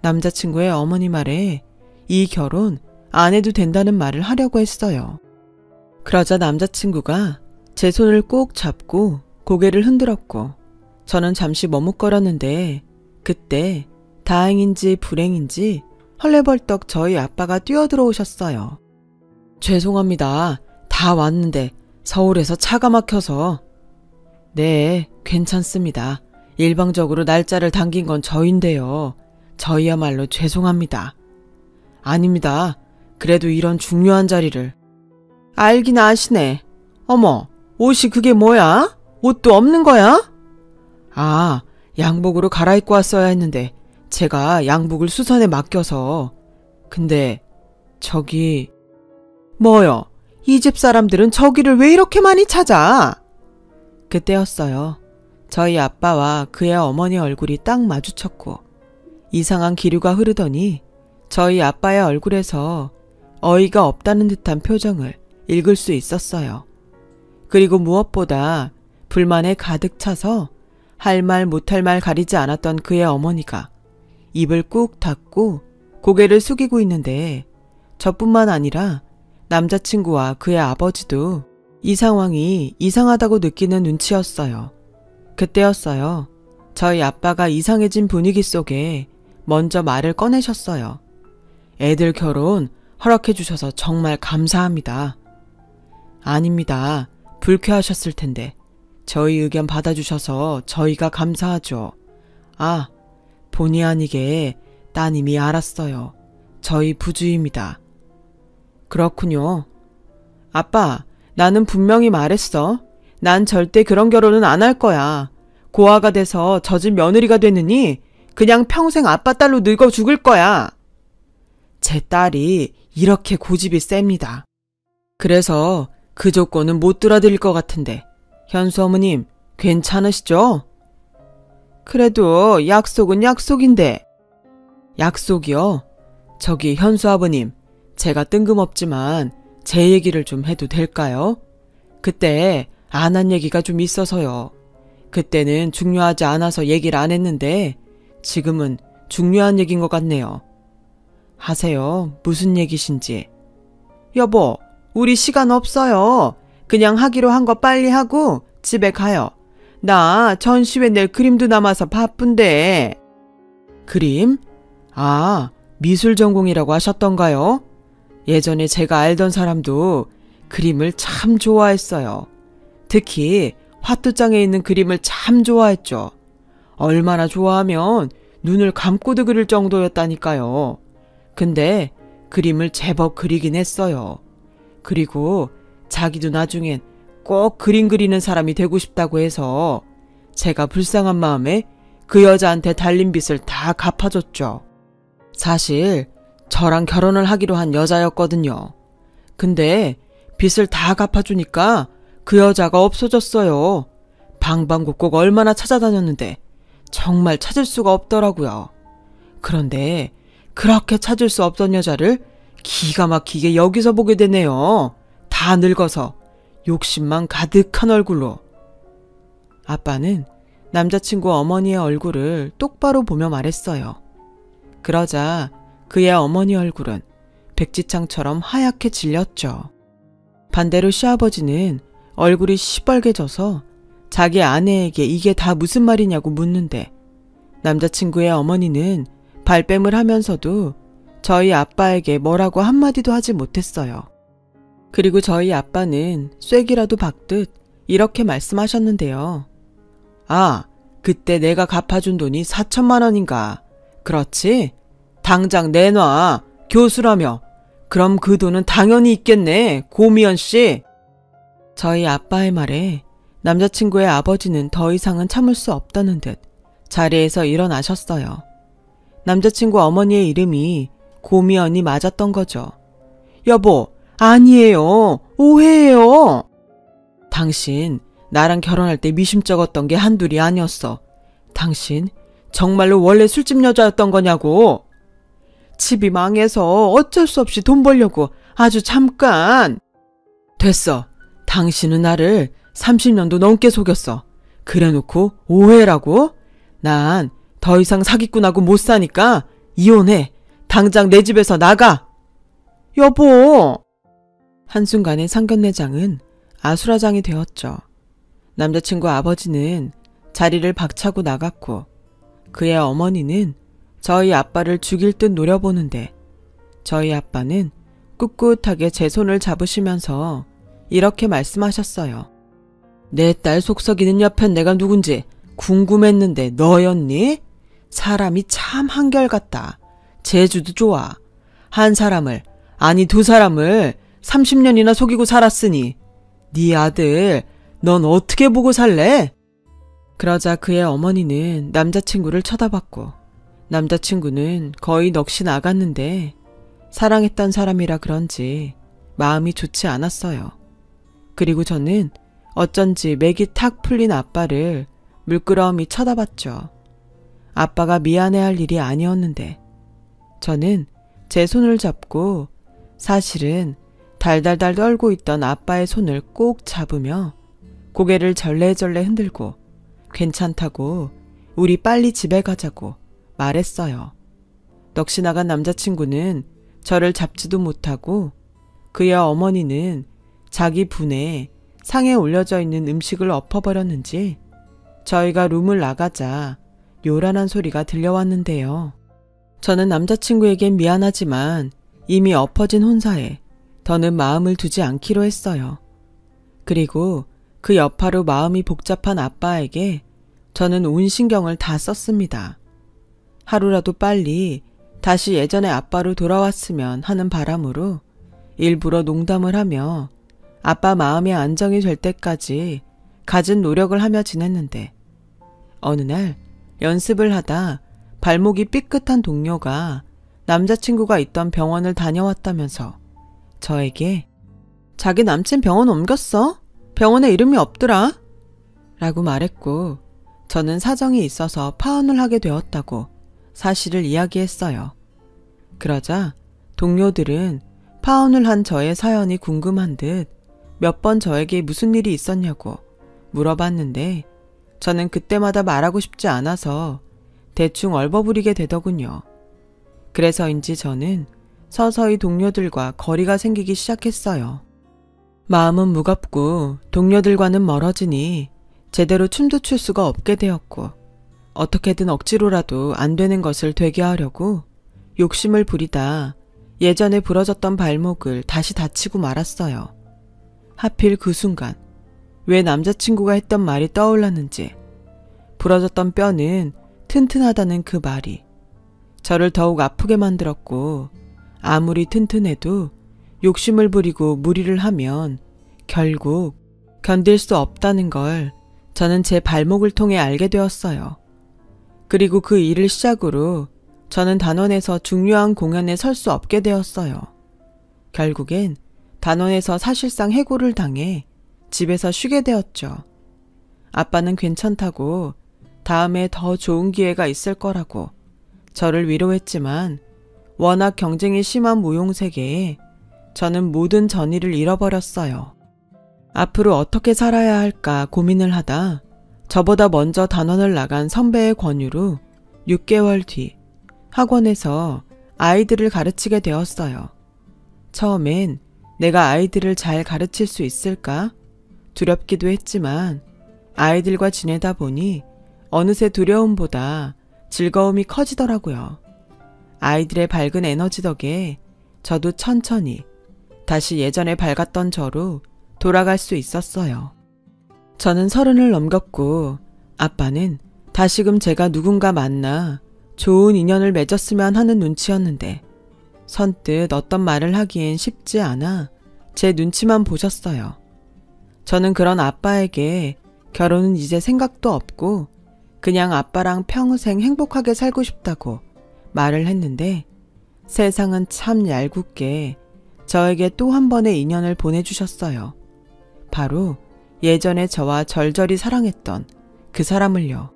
남자친구의 어머니 말에 이 결혼 안 해도 된다는 말을 하려고 했어요. 그러자 남자친구가 제 손을 꼭 잡고 고개를 흔들었고 저는 잠시 머뭇거렸는데 그때 다행인지 불행인지 헐레벌떡 저희 아빠가 뛰어들어오셨어요. 죄송합니다. 다 왔는데 서울에서 차가 막혀서. 네, 괜찮습니다. 일방적으로 날짜를 당긴 건 저인데요. 저희야말로 죄송합니다. 아닙니다. 그래도 이런 중요한 자리를. 알긴 아시네. 어머, 옷이 그게 뭐야? 옷도 없는 거야? 아, 양복으로 갈아입고 왔어야 했는데 제가 양복을 수선에 맡겨서. 근데 저기. 뭐요? 이 집 사람들은 저기를 왜 이렇게 많이 찾아? 그때였어요. 저희 아빠와 그의 어머니 얼굴이 딱 마주쳤고 이상한 기류가 흐르더니 저희 아빠의 얼굴에서 어이가 없다는 듯한 표정을 읽을 수 있었어요. 그리고 무엇보다 불만에 가득 차서 할 말 못할 말 가리지 않았던 그의 어머니가 입을 꾹 닫고 고개를 숙이고 있는데 저뿐만 아니라 남자친구와 그의 아버지도 이 상황이 이상하다고 느끼는 눈치였어요. 그때였어요. 저희 아빠가 이상해진 분위기 속에 먼저 말을 꺼내셨어요. 애들 결혼 허락해 주셔서 정말 감사합니다. 아닙니다. 불쾌하셨을 텐데 저희 의견 받아주셔서 저희가 감사하죠. 아, 본의 아니게 따님이 알았어요. 저희 부주입니다. 그렇군요. 아빠, 나는 분명히 말했어. 난 절대 그런 결혼은 안 할 거야. 고아가 돼서 젖은 며느리가 되느니 그냥 평생 아빠 딸로 늙어 죽을 거야. 제 딸이 이렇게 고집이 셉니다. 그래서 그 조건은 못 들어드릴 것 같은데 현수 어머님 괜찮으시죠? 그래도 약속은 약속인데. 약속이요? 저기 현수 아버님, 제가 뜬금없지만 제 얘기를 좀 해도 될까요? 그때 안 한 얘기가 좀 있어서요. 그때는 중요하지 않아서 얘기를 안 했는데 지금은 중요한 얘기인 것 같네요. 하세요. 무슨 얘기신지. 여보, 우리 시간 없어요. 그냥 하기로 한 거 빨리 하고 집에 가요. 나 전시회 낼 그림도 남아서 바쁜데. 그림? 아, 미술 전공이라고 하셨던가요? 예전에 제가 알던 사람도 그림을 참 좋아했어요. 특히 화투장에 있는 그림을 참 좋아했죠. 얼마나 좋아하면 눈을 감고도 그릴 정도였다니까요. 근데 그림을 제법 그리긴 했어요. 그리고 자기도 나중엔 꼭 그림 그리는 사람이 되고 싶다고 해서 제가 불쌍한 마음에 그 여자한테 달린 빚을 다 갚아줬죠. 사실 저랑 결혼을 하기로 한 여자였거든요. 근데 빚을 다 갚아주니까 그 여자가 없어졌어요. 방방곡곡 얼마나 찾아다녔는데 정말 찾을 수가 없더라고요. 그런데 그렇게 찾을 수 없던 여자를 기가 막히게 여기서 보게 되네요. 다 늙어서 욕심만 가득한 얼굴로. 아빠는 남자친구 어머니의 얼굴을 똑바로 보며 말했어요. 그러자 그의 어머니 얼굴은 백지창처럼 하얗게 질렸죠. 반대로 시아버지는 얼굴이 시뻘개져서 자기 아내에게 이게 다 무슨 말이냐고 묻는데 남자친구의 어머니는 발뺌을 하면서도 저희 아빠에게 뭐라고 한마디도 하지 못했어요. 그리고 저희 아빠는 쐐기라도 박듯 이렇게 말씀하셨는데요. 아, 그때 내가 갚아준 돈이 4천만 원인가. 그렇지? 당장 내놔. 교수라며. 그럼 그 돈은 당연히 있겠네. 고미연 씨. 저희 아빠의 말에 남자친구의 아버지는 더 이상은 참을 수 없다는 듯 자리에서 일어나셨어요. 남자친구 어머니의 이름이 고미연이 맞았던 거죠. 여보, 아니에요. 오해예요. 당신 나랑 결혼할 때 미심쩍었던 게 한둘이 아니었어. 당신 정말로 원래 술집 여자였던 거냐고. 집이 망해서 어쩔 수 없이 돈 벌려고 아주 잠깐. 됐어. 당신은 나를 30년도 넘게 속였어. 그래놓고 오해라고? 난 더 이상 사기꾼하고 못 사니까 이혼해. 당장 내 집에서 나가. 여보. 한순간에 상견례장은 아수라장이 되었죠. 남자친구 아버지는 자리를 박차고 나갔고 그의 어머니는 저희 아빠를 죽일 듯 노려보는데 저희 아빠는 꿋꿋하게 제 손을 잡으시면서 이렇게 말씀하셨어요. 내 딸 속썩이는 옆엔 내가 누군지 궁금했는데 너였니? 사람이 참 한결같다. 재주도 좋아. 한 사람을 아니 두 사람을 30년이나 속이고 살았으니 네 아들 넌 어떻게 보고 살래? 그러자 그의 어머니는 남자친구를 쳐다봤고 남자친구는 거의 넋이 나갔는데 사랑했던 사람이라 그런지 마음이 좋지 않았어요. 그리고 저는 어쩐지 맥이 탁 풀린 아빠를 물끄러미 쳐다봤죠. 아빠가 미안해할 일이 아니었는데 저는 제 손을 잡고 사실은 달달달 떨고 있던 아빠의 손을 꼭 잡으며 고개를 절레절레 흔들고 괜찮다고 우리 빨리 집에 가자고 말했어요. 넋이 나간 남자친구는 저를 잡지도 못하고 그의 어머니는 자기 분에 상에 올려져 있는 음식을 엎어버렸는지 저희가 룸을 나가자 요란한 소리가 들려왔는데요. 저는 남자친구에겐 미안하지만 이미 엎어진 혼사에 더는 마음을 두지 않기로 했어요. 그리고 그 여파로 마음이 복잡한 아빠에게 저는 온 신경을 다 썼습니다. 하루라도 빨리 다시 예전의 아빠로 돌아왔으면 하는 바람으로 일부러 농담을 하며 아빠 마음의 안정이 될 때까지 갖은 노력을 하며 지냈는데 어느 날 연습을 하다 발목이 삐끗한 동료가 남자친구가 있던 병원을 다녀왔다면서 저에게 자기 남친 병원 옮겼어? 병원에 이름이 없더라? 라고 말했고 저는 사정이 있어서 파혼을 하게 되었다고 사실을 이야기했어요. 그러자 동료들은 파혼을 한 저의 사연이 궁금한 듯 몇 번 저에게 무슨 일이 있었냐고 물어봤는데 저는 그때마다 말하고 싶지 않아서 대충 얼버무리게 되더군요. 그래서인지 저는 서서히 동료들과 거리가 생기기 시작했어요. 마음은 무겁고 동료들과는 멀어지니 제대로 춤도 출 수가 없게 되었고 어떻게든 억지로라도 안 되는 것을 되게 하려고 욕심을 부리다 예전에 부러졌던 발목을 다시 다치고 말았어요. 하필 그 순간 왜 남자친구가 했던 말이 떠올랐는지 부러졌던 뼈는 튼튼하다는 그 말이 저를 더욱 아프게 만들었고 아무리 튼튼해도 욕심을 부리고 무리를 하면 결국 견딜 수 없다는 걸 저는 제 발목을 통해 알게 되었어요. 그리고 그 일을 시작으로 저는 단원에서 중요한 공연에 설 수 없게 되었어요. 결국엔 단원에서 사실상 해고를 당해 집에서 쉬게 되었죠. 아빠는 괜찮다고 다음에 더 좋은 기회가 있을 거라고 저를 위로했지만 워낙 경쟁이 심한 무용세계에 저는 모든 전의를 잃어버렸어요. 앞으로 어떻게 살아야 할까 고민을 하다 저보다 먼저 단원을 나간 선배의 권유로 6개월 뒤 학원에서 아이들을 가르치게 되었어요. 처음엔 내가 아이들을 잘 가르칠 수 있을까? 두렵기도 했지만 아이들과 지내다 보니 어느새 두려움보다 즐거움이 커지더라고요. 아이들의 밝은 에너지 덕에 저도 천천히 다시 예전에 밝았던 저로 돌아갈 수 있었어요. 저는 30을 넘겼고 아빠는 다시금 제가 누군가 만나 좋은 인연을 맺었으면 하는 눈치였는데 선뜻 어떤 말을 하기엔 쉽지 않아 제 눈치만 보셨어요. 저는 그런 아빠에게 결혼은 이제 생각도 없고 그냥 아빠랑 평생 행복하게 살고 싶다고 말을 했는데 세상은 참 얄궂게 저에게 또 한 번의 인연을 보내주셨어요. 바로 예전에 저와 절절히 사랑했던 그 사람을요.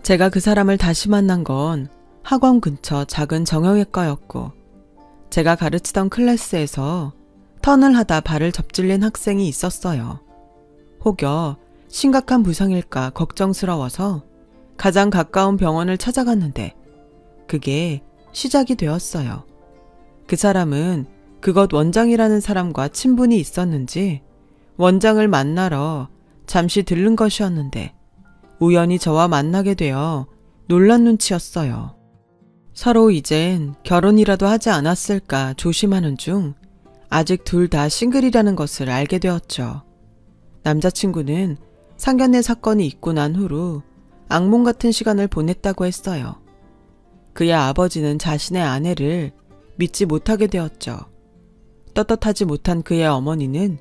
제가 그 사람을 다시 만난 건 학원 근처 작은 정형외과였고 제가 가르치던 클래스에서 턴을 하다 발을 접질린 학생이 있었어요. 혹여 심각한 부상일까 걱정스러워서 가장 가까운 병원을 찾아갔는데 그게 시작이 되었어요. 그 사람은 그것 원장이라는 사람과 친분이 있었는지 원장을 만나러 잠시 들른 것이었는데 우연히 저와 만나게 되어 놀란 눈치였어요. 서로 이젠 결혼이라도 하지 않았을까 조심하는 중 아직 둘 다 싱글이라는 것을 알게 되었죠. 남자친구는 상견례 사건이 있고 난 후로 악몽 같은 시간을 보냈다고 했어요. 그의 아버지는 자신의 아내를 믿지 못하게 되었죠. 떳떳하지 못한 그의 어머니는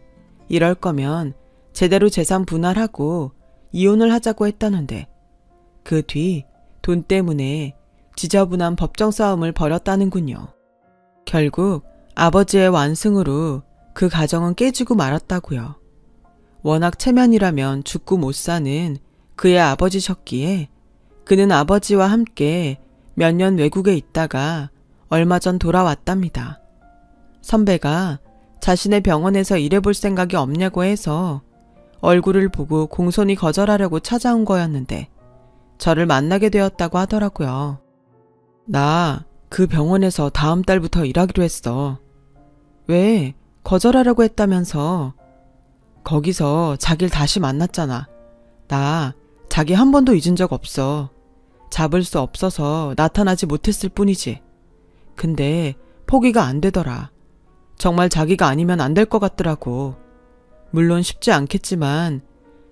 이럴 거면 제대로 재산 분할하고 이혼을 하자고 했다는데 그 뒤 돈 때문에 지저분한 법정 싸움을 벌였다는군요. 결국 아버지의 완승으로 그 가정은 깨지고 말았다고요. 워낙 체면이라면 죽고 못 사는 그의 아버지셨기에 그는 아버지와 함께 몇 년 외국에 있다가 얼마 전 돌아왔답니다. 선배가 자신의 병원에서 일해볼 생각이 없냐고 해서 얼굴을 보고 공손히 거절하려고 찾아온 거였는데 저를 만나게 되었다고 하더라고요. 나 그 병원에서 다음 달부터 일하기로 했어. 왜? 거절하려고 했다면서. 거기서 자기를 다시 만났잖아. 나 자기 한 번도 잊은 적 없어. 잡을 수 없어서 나타나지 못했을 뿐이지. 근데 포기가 안 되더라. 정말 자기가 아니면 안 될 것 같더라고. 물론 쉽지 않겠지만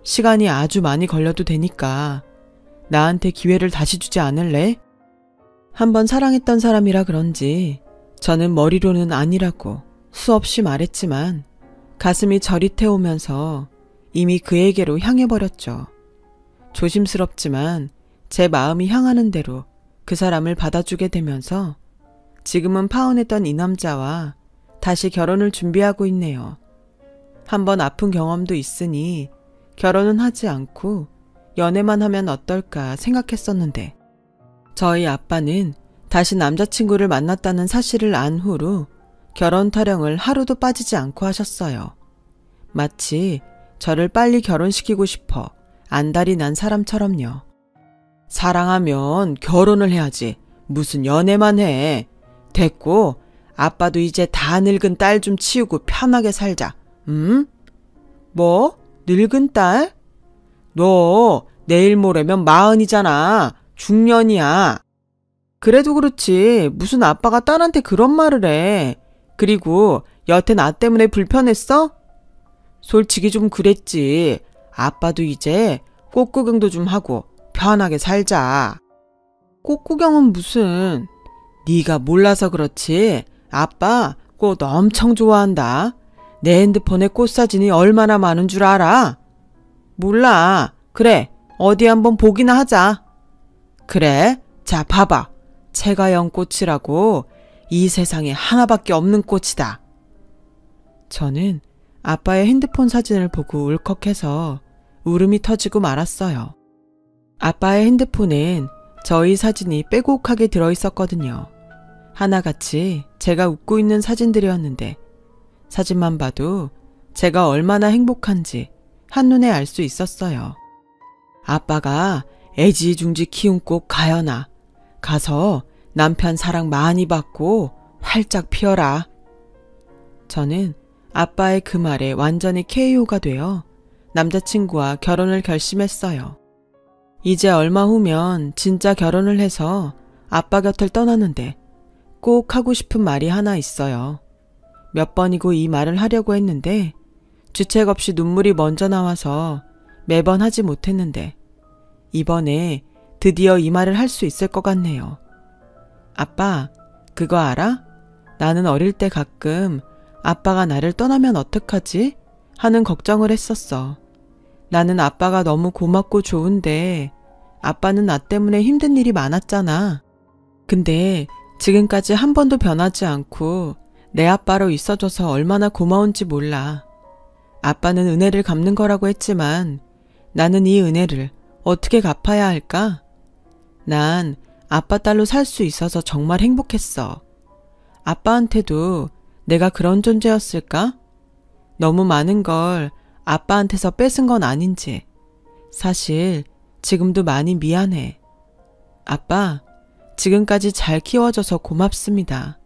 시간이 아주 많이 걸려도 되니까 나한테 기회를 다시 주지 않을래? 한번 사랑했던 사람이라 그런지 저는 머리로는 아니라고 수없이 말했지만 가슴이 저릿해오면서 이미 그에게로 향해버렸죠. 조심스럽지만 제 마음이 향하는 대로 그 사람을 받아주게 되면서 지금은 파혼했던 이 남자와 다시 결혼을 준비하고 있네요. 한번 아픈 경험도 있으니 결혼은 하지 않고 연애만 하면 어떨까 생각했었는데 저희 아빠는 다시 남자친구를 만났다는 사실을 안 후로 결혼 타령을 하루도 빠지지 않고 하셨어요. 마치 저를 빨리 결혼시키고 싶어 안달이 난 사람처럼요. 사랑하면 결혼을 해야지. 무슨 연애만 해. 됐고 아빠도 이제 다 늙은 딸 좀 치우고 편하게 살자. 응? 뭐? 늙은 딸? 너 내일 모레면 40이잖아. 중년이야. 그래도 그렇지. 무슨 아빠가 딸한테 그런 말을 해. 그리고 여태 나 때문에 불편했어? 솔직히 좀 그랬지. 아빠도 이제 꽃구경도 좀 하고 편하게 살자. 꽃구경은 무슨. 네가 몰라서 그렇지. 아빠 꽃 엄청 좋아한다. 내 핸드폰에 꽃사진이 얼마나 많은 줄 알아? 몰라. 그래. 어디 한번 보기나 하자. 그래? 자, 봐봐. 채가연꽃이라고 이 세상에 하나밖에 없는 꽃이다. 저는 아빠의 핸드폰 사진을 보고 울컥해서 울음이 터지고 말았어요. 아빠의 핸드폰엔 저희 사진이 빼곡하게 들어있었거든요. 하나같이 제가 웃고 있는 사진들이었는데 사진만 봐도 제가 얼마나 행복한지 한눈에 알 수 있었어요. 아빠가 애지중지 키운 꽃 가연아. 가서 남편 사랑 많이 받고 활짝 피어라. 저는 아빠의 그 말에 완전히 KO가 되어 남자친구와 결혼을 결심했어요. 이제 얼마 후면 진짜 결혼을 해서 아빠 곁을 떠나는데 꼭 하고 싶은 말이 하나 있어요. 몇 번이고 이 말을 하려고 했는데 주책 없이 눈물이 먼저 나와서 매번 하지 못했는데 이번에 드디어 이 말을 할 수 있을 것 같네요. 아빠, 그거 알아? 나는 어릴 때 가끔 아빠가 나를 떠나면 어떡하지? 하는 걱정을 했었어. 나는 아빠가 너무 고맙고 좋은데 아빠는 나 때문에 힘든 일이 많았잖아. 근데 지금까지 한 번도 변하지 않고 내 아빠로 있어줘서 얼마나 고마운지 몰라. 아빠는 은혜를 갚는 거라고 했지만 나는 이 은혜를 어떻게 갚아야 할까? 난 아빠 딸로 살 수 있어서 정말 행복했어. 아빠한테도 내가 그런 존재였을까? 너무 많은 걸 아빠한테서 뺏은 건 아닌지. 사실 지금도 많이 미안해. 아빠, 지금까지 잘 키워줘서 고맙습니다.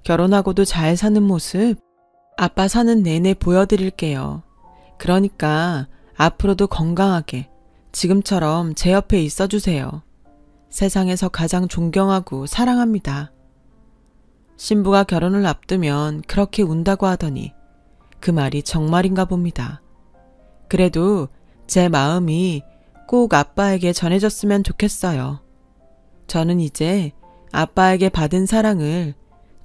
결혼하고도 잘 사는 모습 아빠 사는 내내 보여드릴게요. 그러니까 앞으로도 건강하게 지금처럼 제 옆에 있어주세요. 세상에서 가장 존경하고 사랑합니다. 신부가 결혼을 앞두면 그렇게 운다고 하더니 그 말이 정말인가 봅니다. 그래도 제 마음이 꼭 아빠에게 전해졌으면 좋겠어요. 저는 이제 아빠에게 받은 사랑을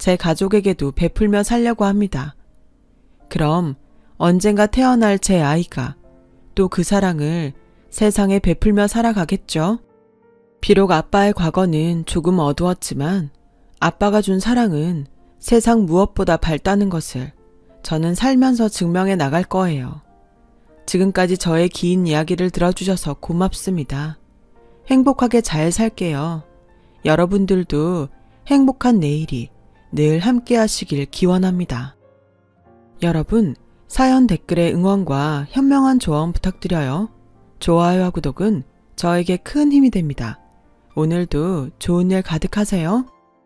제 가족에게도 베풀며 살려고 합니다. 그럼 언젠가 태어날 제 아이가 또 그 사랑을 세상에 베풀며 살아가겠죠? 비록 아빠의 과거는 조금 어두웠지만 아빠가 준 사랑은 세상 무엇보다 밝다는 것을 저는 살면서 증명해 나갈 거예요. 지금까지 저의 긴 이야기를 들어주셔서 고맙습니다. 행복하게 잘 살게요. 여러분들도 행복한 내일이 늘 함께 하시길 기원합니다. 여러분, 사연 댓글에 응원과 현명한 조언 부탁드려요. 좋아요와 구독은 저에게 큰 힘이 됩니다. 오늘도 좋은 일 가득하세요.